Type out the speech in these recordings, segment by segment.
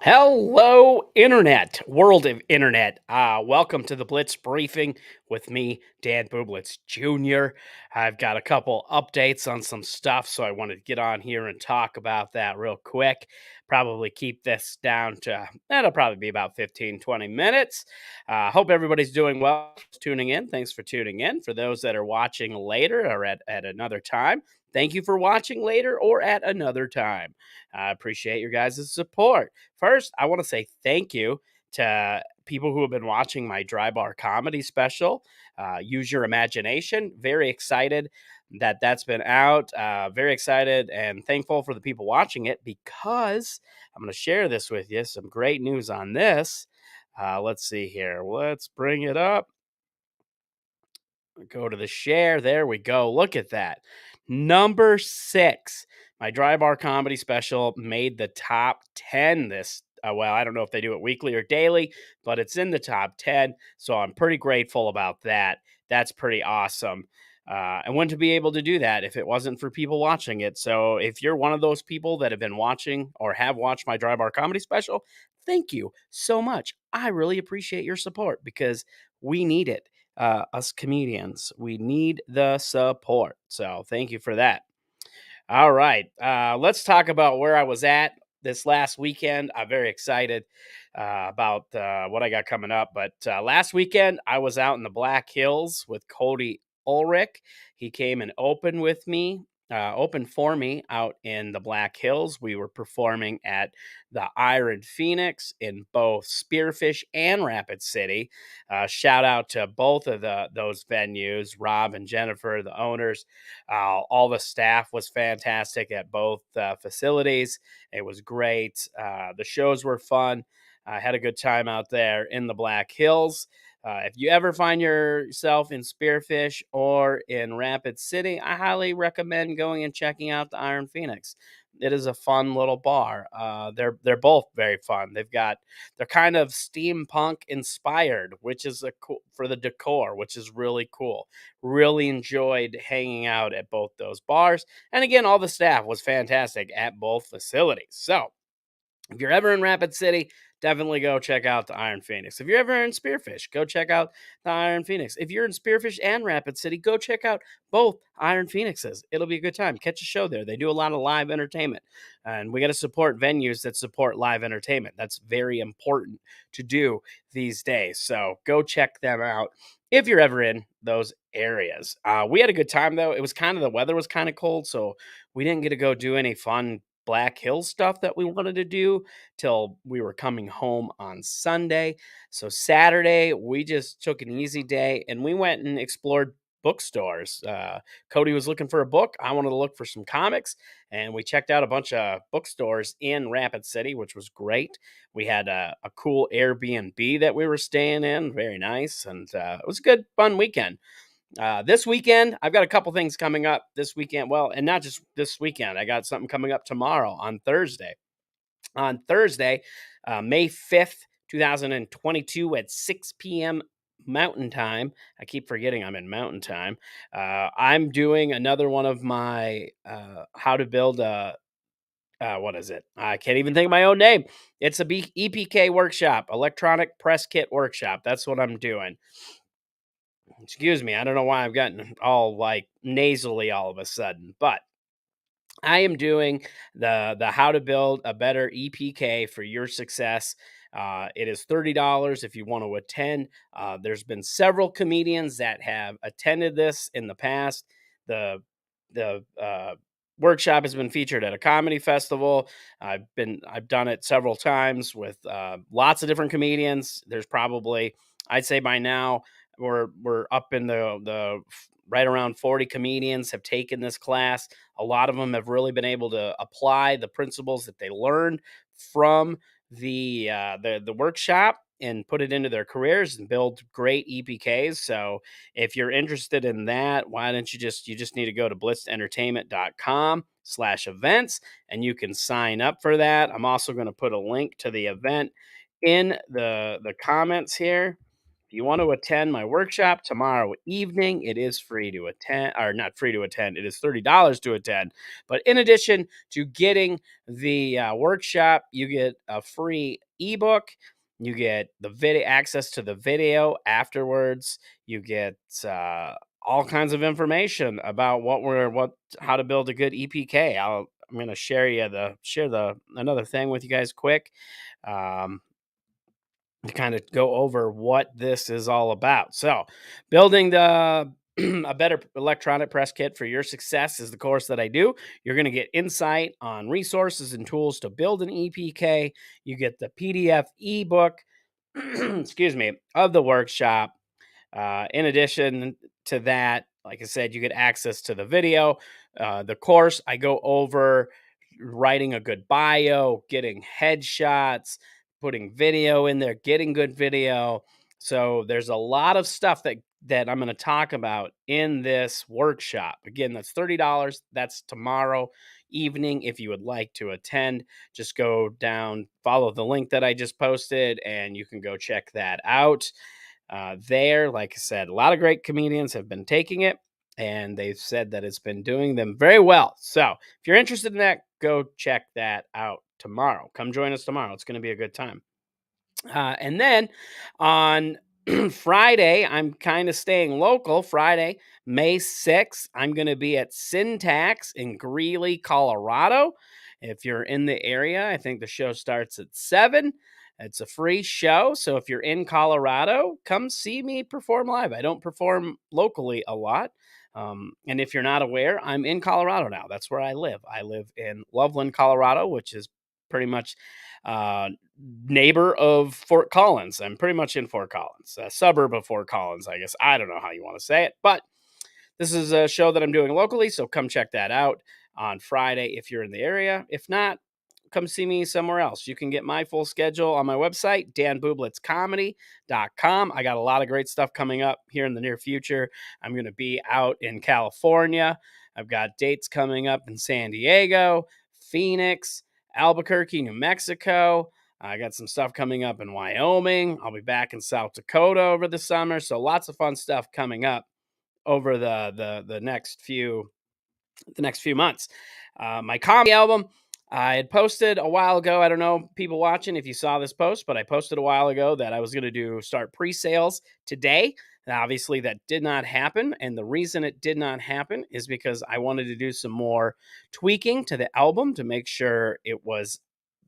Hello, Internet, world of Internet. Welcome to the Blitz Briefing with me, Dan Bublitz Jr. I've got a couple updates on some stuff, so I wanted to get on here and talk about that real quick. Probably keep this down to, that'll probably be about 15, 20 minutes. Hope everybody's doing well. Tuning in. Thanks for tuning in. For those that are watching later or at another time, thank you for watching later or at another time. I appreciate your guys' support. First, I want to say thank you to people who have been watching my Dry Bar comedy special, Use Your Imagination. Very excited that that's been out. Very excited and thankful for the people watching it because I'm going to share this with you. Some great news on this. Let's see here. Let's bring it up. Go to the share. There we go. Look at that. Number 6. My Dry Bar comedy special made the top 10 this. Well, I don't know if they do it weekly or daily, but it's in the top 10. So I'm pretty grateful about that. That's pretty awesome. I wouldn't be able to do that if it wasn't for people watching it. So if you're one of those people that have been watching or have watched my Dry Bar comedy special, thank you so much. I really appreciate your support because we need it. Us comedians, we need the support. So thank you for that. All right. Let's talk about where I was at this last weekend. I'm very excited about what I got coming up. But last weekend, I was out in the Black Hills with Cody Ulrich. He came and opened for me out in the Black Hills. We were performing at the Iron Phoenix in both Spearfish and Rapid City. Shout out to both of those venues, Rob and Jennifer, the owners. All the staff was fantastic at both facilities. It was great. The shows were fun. I had a good time out there in the Black Hills. If you ever find yourself in Spearfish or in Rapid City, I highly recommend going and checking out the Iron Phoenix. It is a fun little bar. They're both very fun. They're kind of steampunk inspired, which is a cool for the decor, which is really cool. Really enjoyed hanging out at both those bars, and again, all the staff was fantastic at both facilities. So if you're ever in Rapid City, definitely go check out the Iron Phoenix. If you're ever in Spearfish, go check out the Iron Phoenix. If you're in Spearfish and Rapid City, go check out both Iron Phoenixes. It'll be a good time. Catch a show there. They do a lot of live entertainment, and we got to support venues that support live entertainment. That's very important to do these days. So go check them out if you're ever in those areas. We had a good time though. The weather was kind of cold, so we didn't get to go do any fun Black Hills stuff that we wanted to do till we were coming home on Sunday. So Saturday, we just took an easy day and we went and explored bookstores. Cody was looking for a book. I wanted to look for some comics, and we checked out a bunch of bookstores in Rapid City, which was great. We had a cool Airbnb that we were staying in, very nice, and it was a good, fun weekend. This weekend, I've got a couple things coming up this weekend. Well, and not just this weekend, I got something coming up tomorrow on Thursday. On Thursday, May 5th, 2022 at 6 p.m. Mountain Time. I keep forgetting I'm in Mountain Time. I'm doing another one of my how to build a what is it? I can't even think of my own name. It's a EPK workshop, electronic press kit workshop. That's what I'm doing. Excuse me. I don't know why I've gotten all like nasally all of a sudden, but I am doing the how to build a better EPK for your success. It is $30 if you want to attend. There's been several comedians that have attended this in the past. The workshop has been featured at a comedy festival. I've done it several times with lots of different comedians. There's probably, I'd say by now, we're up in the right around 40 comedians have taken this class. A lot of them have really been able to apply the principles that they learned from the workshop and put it into their careers and build great EPKs. So if you're interested in that, why don't you just need to go to blitzedentertainment.com/events and you can sign up for that. I'm also going to put a link to the event in the comments here. If you want to attend my workshop tomorrow evening, it is free to attend, or not free to attend. It is $30 to attend. But in addition to getting the workshop, you get a free ebook. You get the video access to the video afterwards. You get all kinds of information about how to build a good EPK. I'm going to share another thing with you guys quick. To kind of go over what this is all about. So, building the a better electronic press kit for your success is the course that I do. You're going to get insight on resources and tools to build an EPK. You get the PDF ebook, excuse me, of the workshop. In addition to that, like I said, you get access to the video. The course, I go over writing a good bio, getting headshots, putting video in there, getting good video. So there's a lot of stuff that I'm going to talk about in this workshop. Again, that's $30. That's tomorrow evening. If you would like to attend, just go down, follow the link that I just posted, and you can go check that out. There, like I said, a lot of great comedians have been taking it, and they've said that it's been doing them very well. So if you're interested in that, go check that out tomorrow. Come join us tomorrow. It's going to be a good time. And then on Friday, I'm kind of staying local. Friday, May 6th, I'm going to be at Syntax in Greeley, Colorado. If you're in the area, I think the show starts at 7. It's a free show. So if you're in Colorado, come see me perform live. I don't perform locally a lot. And if you're not aware, I'm in Colorado now. That's where I live. I live in Loveland, Colorado, which is pretty much neighbor of Fort Collins. I'm pretty much in Fort Collins, a suburb of Fort Collins, I guess. I don't know how you want to say it, but this is a show that I'm doing locally, so come check that out on Friday if you're in the area. If not, come see me somewhere else. You can get my full schedule on my website, danbublitzcomedy.com. I got a lot of great stuff coming up here in the near future. I'm going to be out in California. I've got dates coming up in San Diego, Phoenix, Albuquerque, New Mexico. I got some stuff coming up in Wyoming. I'll be back in South Dakota over the summer. So lots of fun stuff coming up over the next few months. My comedy album, I had posted a while ago. I don't know, people watching, if you saw this post, but I posted a while ago that I was going to start pre-sales today. And obviously, that did not happen. And the reason it did not happen is because I wanted to do some more tweaking to the album to make sure it was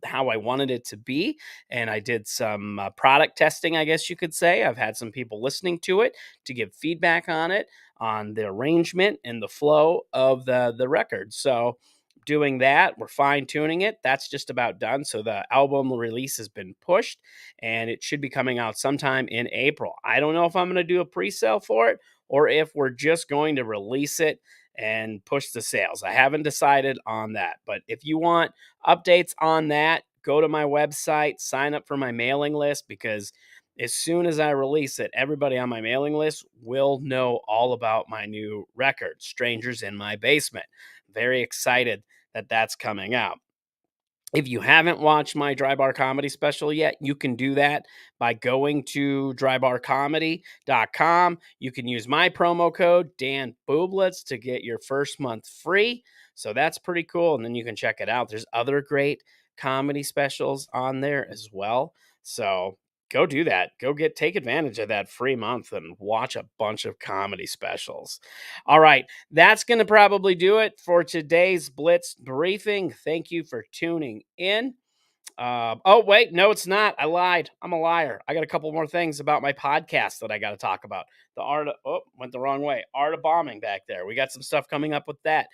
how I wanted it to be. And I did some product testing, I guess you could say. I've had some people listening to it to give feedback on it, on the arrangement and the flow of the record. So doing that, we're fine tuning it. That's just about done. So the album release has been pushed and it should be coming out sometime in April. I don't know if I'm going to do a pre-sale for it or if we're just going to release it and push the sales. I haven't decided on that. But if you want updates on that, go to my website, sign up for my mailing list, because as soon as I release it, everybody on my mailing list will know all about my new record, Strangers in My Basement. Very excited that that's coming out. If you haven't watched my Dry Bar Comedy special yet, you can do that by going to drybarcomedy.com. You can use my promo code, Dan Bublitz, to get your first month free. So that's pretty cool. And then you can check it out. There's other great comedy specials on there as well. So go do that. Take advantage of that free month and watch a bunch of comedy specials. All right. That's going to probably do it for today's Blitz briefing. Thank you for tuning in. Oh, wait, no, it's not. I lied. I'm a liar. I got a couple more things about my podcast that I got to talk about. Went the wrong way. Art of Bombing back there. We got some stuff coming up with that.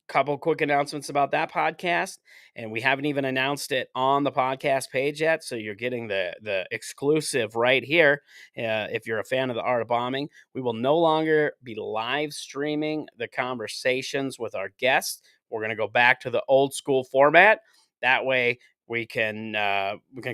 Couple quick announcements about that podcast, and we haven't even announced it on the podcast page yet, so you're getting the exclusive right here. If you're a fan of the Art of Bombing, we will no longer be live streaming the conversations with our guests. We're going to go back to the old school format. That way we can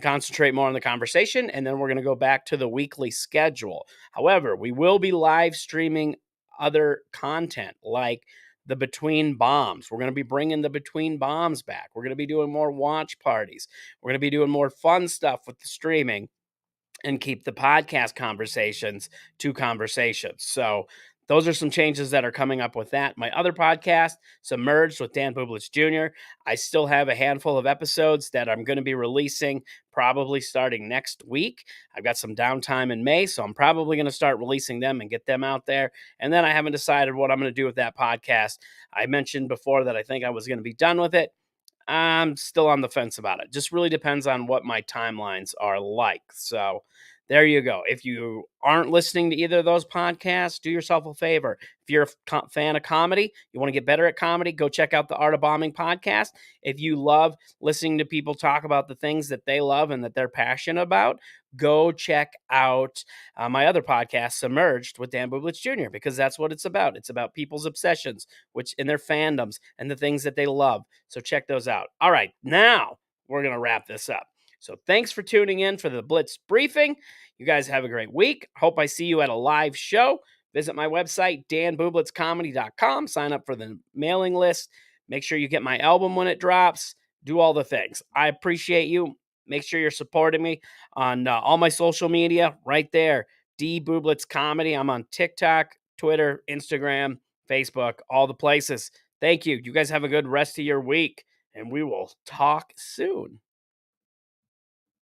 concentrate more on the conversation, and then we're going to go back to the weekly schedule. However, we will be live streaming other content like the Between Bombs. We're going to be bringing the Between Bombs back. We're going to be doing more watch parties. We're going to be doing more fun stuff with the streaming and keep the podcast conversations to conversations. So those are some changes that are coming up with that. My other podcast, Submerged with Dan Bublitz Jr., I still have a handful of episodes that I'm going to be releasing probably starting next week. I've got some downtime in May, so I'm probably going to start releasing them and get them out there. And then I haven't decided what I'm going to do with that podcast. I mentioned before that I think I was going to be done with it. I'm still on the fence about it. Just really depends on what my timelines are like. So there you go. If you aren't listening to either of those podcasts, do yourself a favor. If you're a fan of comedy, you want to get better at comedy, go check out the Art of Bombing podcast. If you love listening to people talk about the things that they love and that they're passionate about, go check out my other podcast, Submerged with Dan Bublitz Jr., because that's what it's about. It's about people's obsessions, which in their fandoms and the things that they love. So check those out. All right, now we're going to wrap this up. So thanks for tuning in for the Blitz briefing. You guys have a great week. Hope I see you at a live show. Visit my website, danbublitzcomedy.com. Sign up for the mailing list. Make sure you get my album when it drops. Do all the things. I appreciate you. Make sure you're supporting me on all my social media right there. D Bublitz Comedy. I'm on TikTok, Twitter, Instagram, Facebook, all the places. Thank you. You guys have a good rest of your week, and we will talk soon.